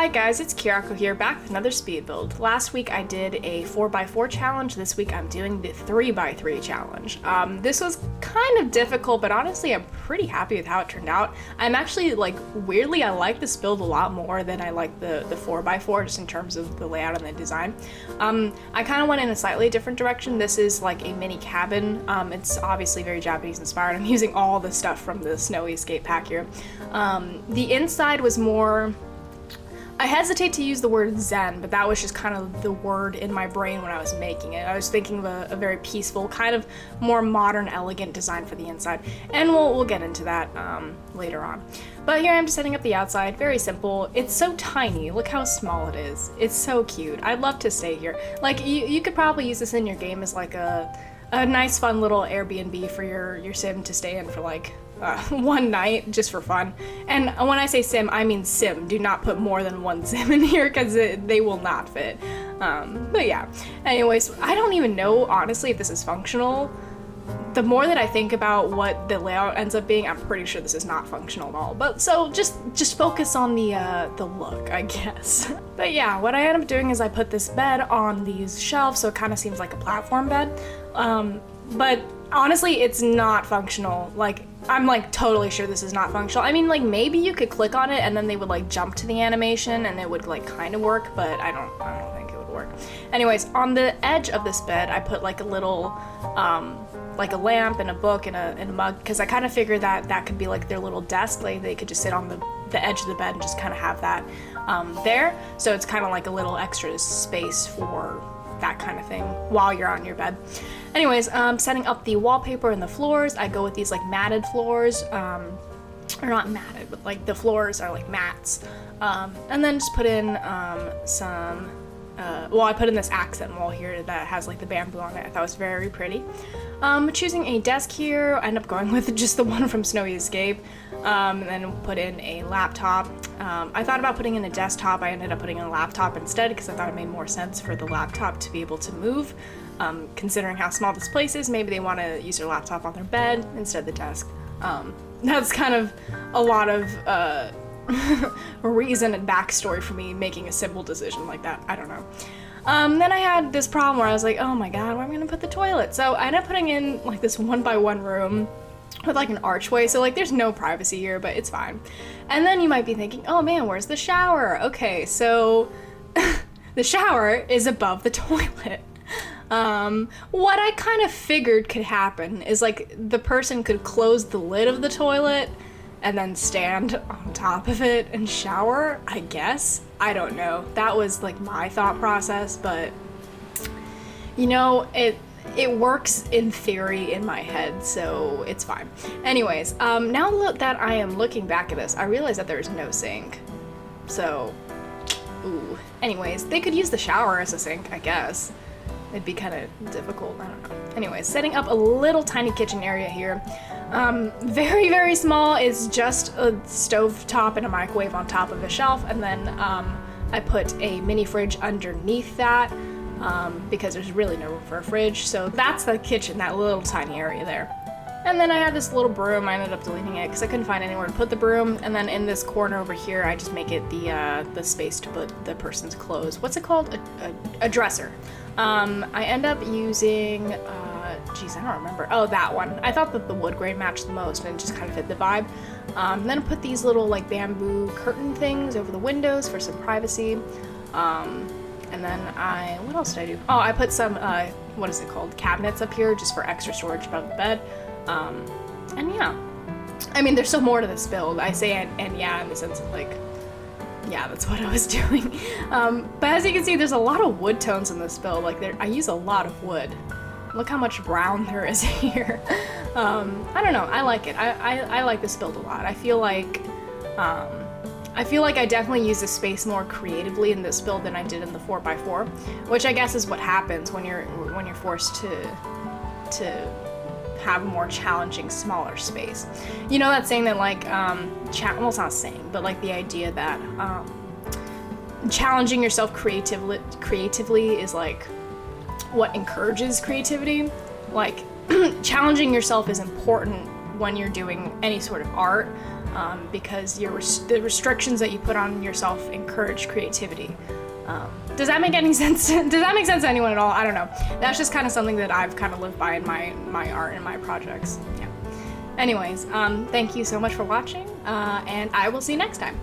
Hi guys, it's Kirako here, back with another speed build. Last week I did a 4x4 challenge, this week I'm doing the 3x3 challenge. This was kind of difficult, but honestly I'm pretty happy with how it turned out. I'm actually, weirdly I like this build a lot more than I like the 4x4, just in terms of the layout and the design. I kind of went in a slightly different direction. This is like a mini cabin. It's obviously very Japanese inspired. I'm using all the stuff from the Snowy Escape pack here. The inside was more... I hesitate to use the word zen, but that was just kind of the word in my brain when I was making it. I was thinking of a very peaceful, kind of more modern, elegant design for the inside, and we'll get into that later on. But here I'm just setting up the outside, very simple. It's so tiny, look how small it is. It's so cute. I'd love to stay here. Like, you could probably use this in your game as like a nice fun little Airbnb for your sim to stay in for like one night just for fun. And when I say sim, I mean sim. Do not put more than one sim in here because they will not fit. But yeah, anyways, I don't even know honestly if this is functional. The more that I think about what the layout ends up being, I'm pretty sure this is not functional at all. But so just focus on the look, I guess. But yeah, what I end up doing is I put this bed on these shelves, so it kind of seems like a platform bed. But honestly, it's not functional. Like, I'm like totally sure this is not functional. I mean, like maybe you could click on it and then they would like jump to the animation and it would like kind of work, but I don't think it would work. Anyways, on the edge of this bed, I put like a little, like a lamp and a book and a mug, because I kind of figured that could be like their little desk. Like they could just sit on the edge of the bed and just kind of have that there. So it's kind of like a little extra space for that kind of thing while you're on your bed. Anyways, setting up the wallpaper and the floors, I go with these like matted floors, or not matted, but like the floors are like mats. And then just put in some, I put in this accent wall here that has like the bamboo on it. I thought it was very pretty. Choosing a desk here, I end up going with just the one from Snowy Escape, and then put in a laptop. I thought about putting in a desktop. I ended up putting in a laptop instead because I thought it made more sense for the laptop to be able to move. Considering how small this place is, maybe they want to use their laptop on their bed instead of the desk. That's kind of a lot of reason and backstory for me making a simple decision like that. I don't know. Then I had this problem where I was like, oh my god, where am I gonna put the toilet? So I ended up putting in like this 1x1 room with like an archway, so like there's no privacy here, but it's fine. And then you might be thinking, oh man, where's the shower? Okay, so the shower is above the toilet. What I kind of figured could happen is like the person could close the lid of the toilet and then stand on top of it and shower, I guess. I don't know. That was like my thought process, but you know, it works in theory in my head, so it's fine. Anyways, now that I am looking back at this, I realize that there is no sink. So, ooh. Anyways, they could use the shower as a sink, I guess. It'd be kind of difficult, I don't know. Anyways, setting up a little tiny kitchen area here. Very, very small. It's just a stove top and a microwave on top of a shelf, and then I put a mini fridge underneath that because there's really no room for a fridge. So that's the kitchen, that little tiny area there. And then I had this little broom. I ended up deleting it because I couldn't find anywhere to put the broom. And then in this corner over here, I just make it the space to put the person's clothes. What's it called? A dresser. I end up using, geez, I don't remember. Oh, that one. I thought that the wood grain matched the most and it just kind of fit the vibe. Then I put these little like bamboo curtain things over the windows for some privacy. And then what else did I do? Oh, I put some, what is it called? Cabinets up here just for extra storage above the bed. And yeah. I mean, there's still more to this build. I say and yeah in the sense of like, yeah, that's what I was doing. But as you can see, there's a lot of wood tones in this build. Like I use a lot of wood. Look how much brown there is here. I don't know, I like it. I like this build a lot. I feel like I definitely use the space more creatively in this build than I did in the 4x4, which I guess is what happens when you're forced to have a more challenging, smaller space. You know that saying that like, well, it's not a saying, but like the idea that challenging yourself creatively is like what encourages creativity. Like challenging yourself is important when you're doing any sort of art, because the restrictions that you put on yourself encourage creativity. Does that make any sense? Does that make sense to anyone at all? I don't know. That's just kind of something that I've kind of lived by in my art and my projects. Yeah. Anyways, thank you so much for watching, and I will see you next time.